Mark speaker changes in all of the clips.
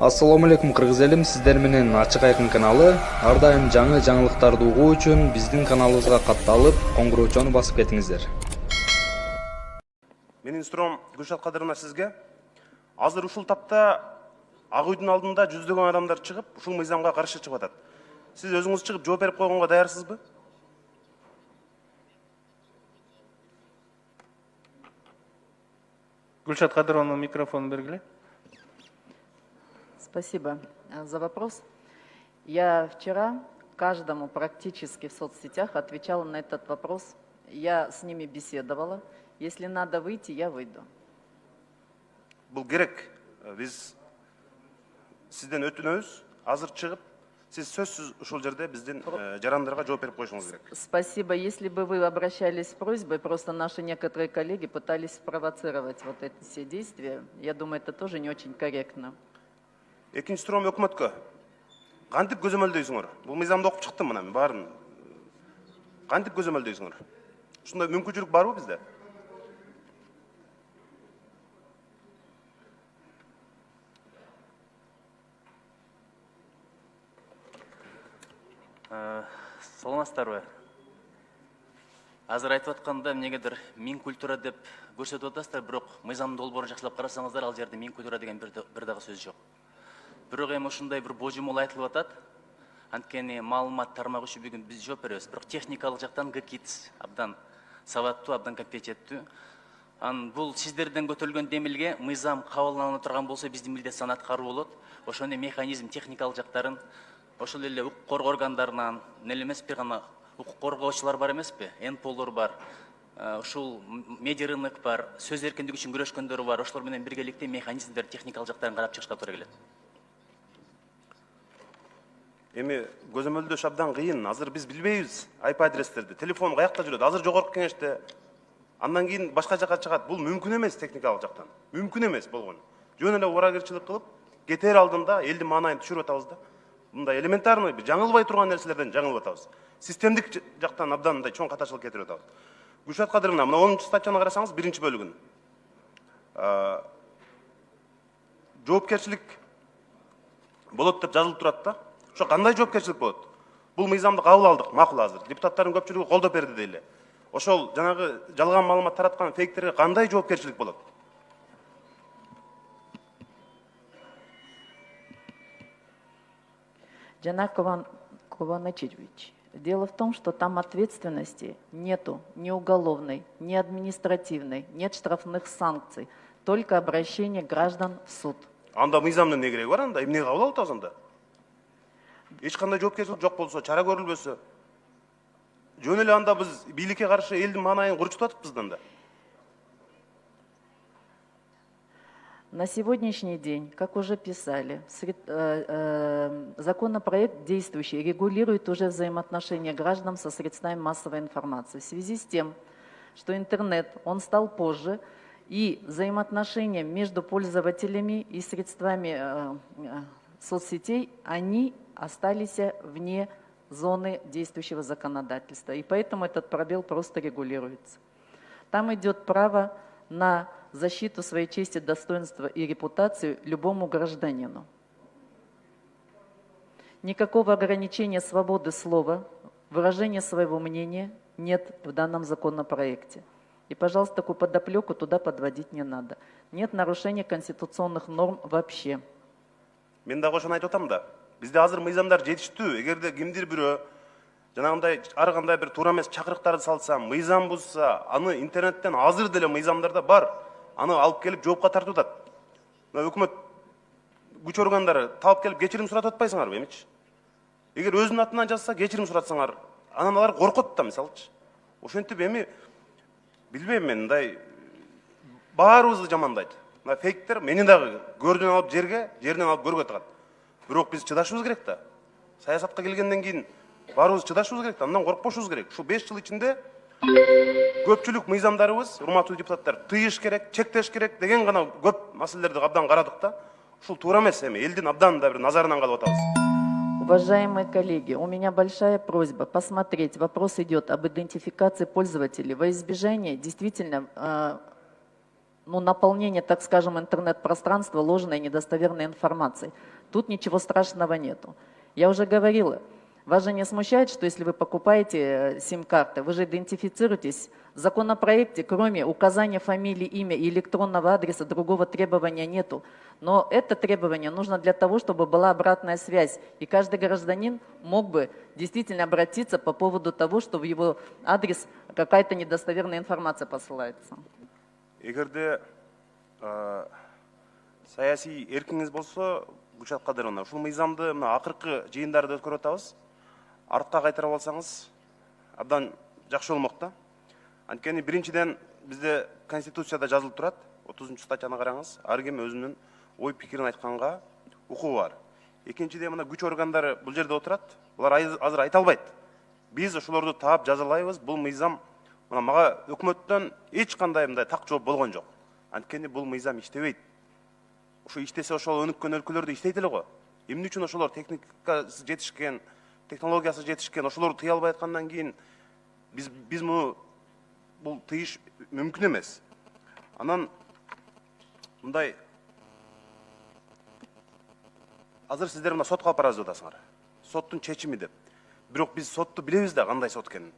Speaker 1: Ассаламу алейкум кыргыз элим, сиздер менен Ачык Айкын каналы. Ар дайым жаңы жаңылыктарды угуу үчүн биздин каналыбызга катталып, коңгуроочону басып кетиңиздер.
Speaker 2: Менин суроом Гүлшат Кадыровна сизге. Азыр ушул тапта Ак үйдүн алдында жүздөгөн адамдар чыгып, ушул мыйзамга каршы чыгып атат. Сиз өзүңүз чыгып жооп берип койгонго даярсызбы?
Speaker 3: Гүлшат Кадыровна, микрофон бергиле.
Speaker 4: Спасибо за вопрос. Я вчера каждому практически в соцсетях отвечала на этот вопрос. Я с ними беседовала. Если надо выйти, я выйду.
Speaker 2: Бул керек. Биз сизден өтүнөбүз. Азыр чыгып, сиз сөзсүз ушул жерде биздин жарандарга жооп берип коюшуңуз керек.
Speaker 4: Спасибо. Если бы вы обращались с просьбой, просто наши некоторые коллеги пытались спровоцировать вот эти все действия. Я думаю, это тоже не очень корректно.
Speaker 2: Экинчи суроом өкмөткө. Кантип көзөмөлдөйсүңөр? Бул мыйзамды окуп чыктым мына мен баарын. Кантип көзөмөлдөйсүңөр? Ушундай мүмкүнчүлүк барбы бизде?
Speaker 5: Саламатсыздарбы? Азыр айтып атканда эмнегедир мин культура деп көрсөтүп атасыздар, бирок мыйзамдын долбоорун жакшылап карасаңыздар, ал жерде мин культура деген бир дагы сөз жок. Бирок эми ушундай бир божомол айтылып атат. Анткени маалымат тармагы үчүн бүгүн биз жооп беребиз. Бирок техникалык жактан ГКИТС абдан сабаттуу, абдан компетенттүү. Бул сиздерден көтөрүлгөн демилге мыйзам кабылдана турган болсо биздин милдет сан аткаруу болот. Ошону механизм техникалык жактарын ошол эле укук коргоо органдарынан эле эмеспи, гана укук коргоочулар бар эмеспи, НПОлор бар, ушул медиа рынок бар, сөз эркиндиги үчүн күрөшкөндөр бар. Ошолор менен биргеликте механизмдер техникалык жактарын карап чыгышка туура келет.
Speaker 2: Эми көзөмөлдөш абдан кыйын. Азыр биз билбейбиз IP адрестерди. Телефон каякта жүрөт? Азыр жогорку кеңеште. Андан кийин башка жака чыгат. Бул мүмкүн эмес техникалык жактан. Мүмкүн эмес болгон. Жөн эле убарагерчилик кылып, кетер алдында элдин маанайын түшүрүп атабыз да. Мындай элементарный, жаңылбай турган нерселерден жаңылып атабыз. Системдик жактан абдан мындай чоң катачылык кетирип атабыз. Гүлшат Кадыровна, мына 10-чу статьяны карасаңыз, 1-чи бөлүгүн. Жоопкерчилик болот деп жазылып турат да. Ошо кандай жоопкерчилик болот? Бул мыйзамды кабыл алдык, макул азыр. Депутаттардын көпчүлүгү колдоп берди дейли. Ошол жанагы жалган маалымат тараткан фейктерге кандай жоопкерчилик болот?
Speaker 4: Жанар Кованачевич, дело в том, что там ответственности нету ни уголовной, ни административной, нет штрафных санкций, только обращение граждан в суд.
Speaker 2: Анда мыйзамдын не кереги бар анда? Эмне кабыл алып атабыз анда? Эч кандай жоопкерчилик жок болсо, чара көрүлбөсө, жөн эле анда биз бийликке каршы элдин маанайын курчутуп атыппыз анда.
Speaker 4: На сегодняшний день, как уже писали, законопроект действующий регулирует уже взаимоотношения граждан со средствами массовой информации. В связи с тем, что интернет, он стал позже, и взаимоотношения между пользователями и средствами соцсетей, они остались вне зоны действующего законодательства. И поэтому этот пробел просто регулируется. Там идет право на защиту своей чести, достоинства и репутации любому гражданину. Никакого ограничения свободы слова, выражения своего мнения нет в данном законопроекте. И, пожалуйста, такую подоплеку туда подводить не надо. Нет нарушения конституционных норм вообще.
Speaker 2: Мен дагы ошону айтып атам да. Бизде азыр мыйзамдар жетиштүү. Эгерде кимдир бирөө жанагындай ар кандай бир туура эмес чакырыктарды салса, мыйзам бузса, аны интернеттен азыр деле мыйзамдарда бар. Аны алып келип жоопко тартып атат. Мына өкмөт күч органдары талап келип кечирим суратып атпайсыңарбы эмичи? Эгер өзүнүн атынан жазса, кечирим суратсаңар, анан алар коркот да мисалчы. Ошентип эми билбейм мен, мындай баарыбызды жамандайт. Мына фейктер мени дагы көрдөн алып жерден алып көргө тагат. Бирок биз чыдашыбыз керек да. Саясатка келгенден кийин баарыбыз чыдашыбыз керек да, андан коркпошубуз керек. Ушу 5 жыл ичинде көпчүлүк мыйзамдарыбыз, урматтуу депутаттар, тыйыш керек, чектеш керек деген гана көп маселелерди абдан карадык да. Ушул туура эмес эми, элдин абдан да бир назарынан калып атабыз.
Speaker 4: Уважаемые коллеги, у меня большая просьба посмотреть. Вопрос идет об идентификации пользователей во избежание действительно наполнение, так скажем, интернет-пространства ложной и недостоверной информацией. Тут ничего страшного нету. Я уже говорила, вас же не смущает, что если вы покупаете сим-карты, вы же идентифицируетесь. В законопроекте, кроме указания фамилии, имя и электронного адреса, другого требования нету. Но это требование нужно для того, чтобы была обратная связь. И каждый гражданин мог бы действительно обратиться по поводу того, что в его адрес какая-то недостоверная информация посылается.
Speaker 2: Эгерде саясий эркиңиз болсо, Гүлшат Кадыровна, ушул мыйзамды мына акыркы жыйындарды өткөрүп атабыз. Артка кайтарып алсаңыз, абдан жакшы болмок да. Анткени биринчиден бизде Конституцияда жазылып турат, 30-статьяны караңыз, ар ким өзүнүн ой пикирин айтканга укугу бар. Экинчиден мына күч органдары бул жерде отурат, булар азыр айта албайт. Биз ошолорду таап жазалайбыз, бул мыйзам мына мага өкмөттөн эч кандай мындай так жооп болгон жок. Анткени бул мыйзам иштебейт. Ошо иштесе ошол өнүккөн өлкөлөрдө иштейт эле го. Эмне үчүн ошолор техникасы жетишкен, технологиясы жетишкен, ошолорду тыя албай аткандан кийин биз муну бул тыйыш мүмкүн эмес. Анан мындай азыр сиздер мына сотко алып барабыз деп атасыңар. Соттун чечими деп. Бирок биз сотту билебиз да кандай сот экенин.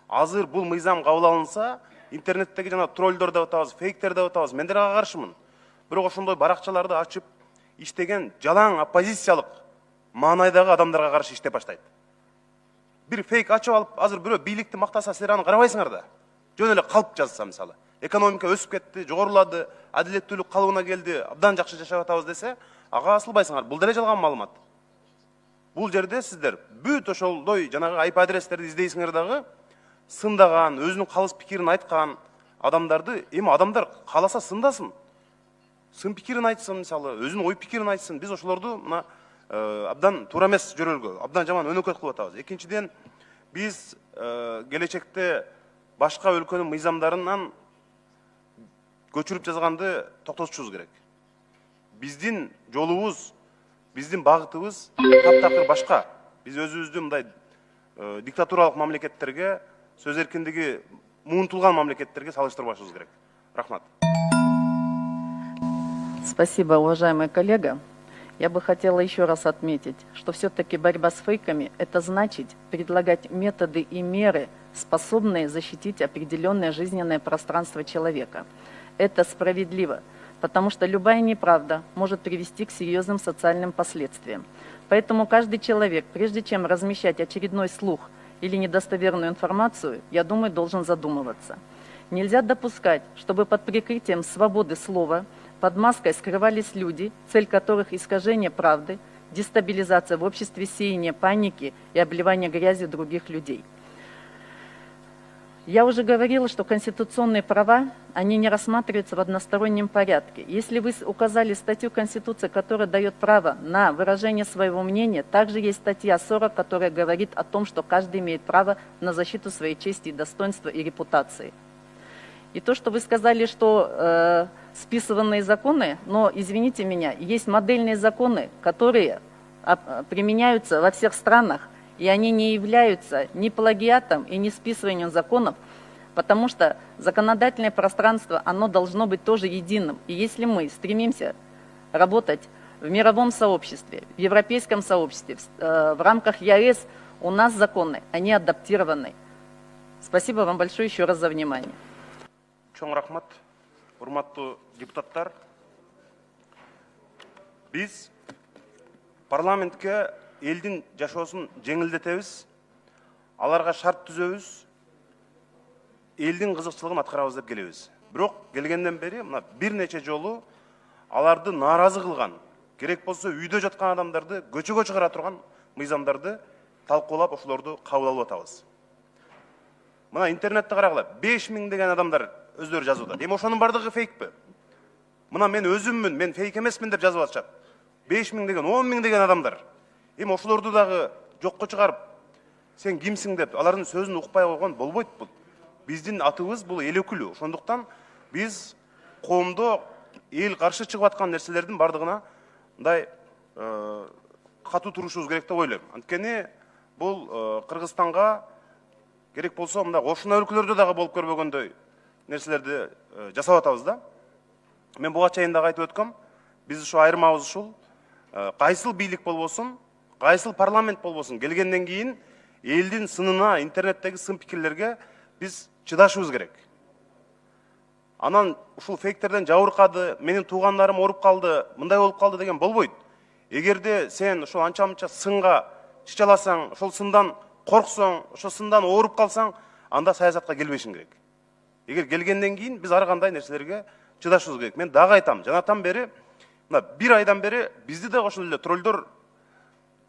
Speaker 2: Азыр бул мыйзам кабыл алынса, интернеттеги жана троллдор деп атабыз, фейктер деп атабыз. Мен деле ага каршымын. Бирок ошондой баракчаларды ачып иштеген жалаң оппозициялык маанайдагы адамдарга каршы иштеп баштайт. Бир фейк ачып алып, азыр бирөө бийликти мактаса, силер аны карабайсыңар да. Жөн эле калп жазса, мисалы, экономика өсүп кетти, жогорулады, адилеттүүлүк калыбына келди, абдан жакшы жашап атабыз десе, ага асылбайсыңар. Бул деле жалган маалымат. Бул жерде сиздер бүт ошолдой жанагы IP адрестерди издейсиңер дагы, сындаган, өзүнүн калыс пикирин айткан адамдарды, эми адамдар кааласа сындасын. Сын пикирин айтсын, мисалы, өзүнүн ой пикирин айтсын. Биз ошолорду мына абдан туура эмес жөрөлгө, абдан жаман өнөкөт кылып атабыз. Экинчиден, биз келечекте башка өлкөнүн мыйзамдарынан көчүрүп жазганды токтотушубуз керек. Биздин жолубуз, биздин багытыбыз таптакыр башка. Биз өзүбүздү мындай диктатуралык мамлекеттерге, сөз эркиндиги муунтулган мамлекеттерге салыштырбашыбыз керек. Рахмат.
Speaker 4: Спасибо, уважаемый коллега. Я бы хотела еще раз отметить, что все-таки борьба с фейками – это значит предлагать методы и меры, способные защитить определенное жизненное пространство человека. Это справедливо, потому что любая неправда может привести к серьезным социальным последствиям. Поэтому каждый человек, прежде чем размещать очередной слух или недостоверную информацию, я думаю, должен задумываться. Нельзя допускать, чтобы под прикрытием свободы слова под маской скрывались люди, цель которых искажение правды, дестабилизация в обществе, сеяние паники и обливание грязью других людей. Я уже говорила, что конституционные права, они не рассматриваются в одностороннем порядке. Если вы указали статью Конституции, которая дает право на выражение своего мнения, также есть статья 40, которая говорит о том, что каждый имеет право на защиту своей чести, достоинства и репутации. И то, что вы сказали, что списыванные законы, но, извините меня, есть модельные законы, которые применяются во всех странах, и они не являются ни плагиатом и ни списыванием законов, потому что законодательное пространство, оно должно быть тоже единым. И если мы стремимся работать в мировом сообществе, в европейском сообществе, в рамках ЕАЭС, у нас законы, они адаптированы. Спасибо вам большое еще раз за внимание.
Speaker 2: Чоң рахмат, урматтуу депутаттар. Биз парламентке элдин жашоосун жеңилдетебиз, аларга шарт түзөбүз, элдин кызыкчылыгын аткарабыз деп келебиз. Бирок келгенден бери мына бир нече жолу аларды нааразы кылган, керек болсо үйдө жаткан адамдарды көчөгө чыгара турган мыйзамдарды талкуулап, ошолорду кабыл алып атабыз. Мына интернетте карагыла, 5000 деген адамдар өздөрү жазып атат. Эми ошонун бардыгы фейкпи? Мына мен өзүммүн, мен фейк эмесмин деп жазып атышат. 5000 деген, 10.000 деген адамдар. Эми ошолорду дагы жокко чыгарып, сен кимсиң деп, алардын сөзүн укпай койгон болбойт бул. Биздин атыбыз бул эл өкүлү. Ошондуктан биз коомдо эл каршы чыгып аткан нерселердин бардыгына мындай катуу турушубуз керек деп ойлойм. Анткени бул Кыргызстанга керек болсо мындай кошуна өлкөлөрдө дагы болуп көрбөгөндөй нерселерди жасап атабыз да. мен буга чейин дагы айтып өткөм, биз ушу айырмабыз ушул. Кайсыл бийлик болбосун, кайсыл парламент болбосун, келгенден кийин элдин сынына, интернеттеги сын пикирлерге биз чыдашыбыз керек. Анан ушул фейктерден жабыркады, менин туугандарым ооруп калды, мындай болуп калды деген болбойт. Эгерде сен ушул анча-мынча сынга чычаласаң, ошол сындан корксоң, ошол сындан ооруп калсаң, анда саясатка келбешиң керек. Эгер келгенден кийин биз ар кандай нерселерге чыдашыбыз керек. Мен дагы айтам, жанатан бери, мына 1 айдан бери бизди да ошол эле троллдор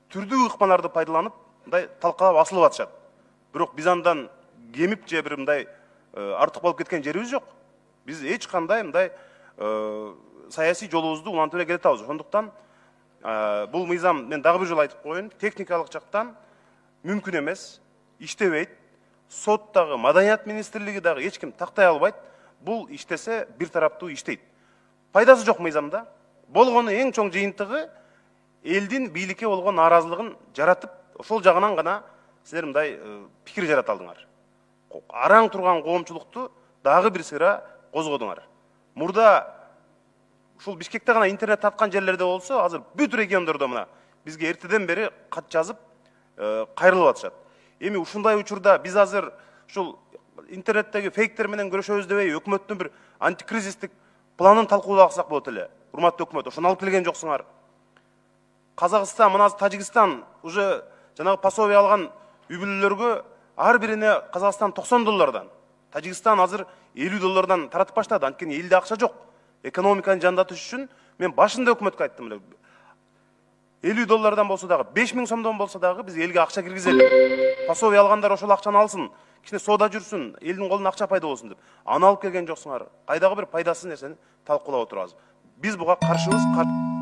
Speaker 2: түрдүү ыкмаларды пайдаланып, мындай талкалап асылып атышат. Бирок биз андан кемип же бир мындай артык болуп кеткен жерибиз жок. Биз эч кандай мындай саясий жолубузду улантып эле келатабыз. Ошондуктан бул мыйзам, мен дагы бир жолу айтып коеюн, техникалык жактан мүмкүн эмес, иштебейт. Соттагы, Маданият министрлиги дагы эч ким тактай албайт. Бул иштесе бир тараптуу иштейт. Пайдасы жок мыйзамда. Болгону эң чоң жыйынтыгы элдин бийликке болгон нааразылыгын жаратып, ошол жагынан гана силер мындай пикир жарата алдыңар. Араң турган коомчулукту дагы бир сыйра козгодуңар. Мурда ушул Бишкекте гана интернет тарткан жерлерде болсо, азыр бүт региондордо мына бизге эртеден бери кат жазып кайрылып атышат. Эми ушундай учурда биз азыр ушул интернеттеги фейктер менен көрөшөбүз дебей, өкмөттүн бир антикризистик планын талкууласак болот эле. Урматтуу өкмөт, ошону алып келген жоксуңар. Казакстан, мына Тажикстан уже жанагы пособие алган үй-бүлөлөргө ар бирине Казакстан $90, Тажикстан азыр $50 таратып баштады. Анткени элде акча жок. Экономиканы жандатыш үчүн мен башында өкмөткө айттым эле. $50 болсо дагы, 5000 сомдон болсо дагы биз элге акча киргизели. Пособие алгандар ошол акчаны алсын, кичине соода жүрсүн, элдин колуна акча пайда болсун деп. Аны алып келген жоксуңар. Кайдагы бир пайдасыз нерсени талкуулап отурабыз. Биз буга каршыбыз.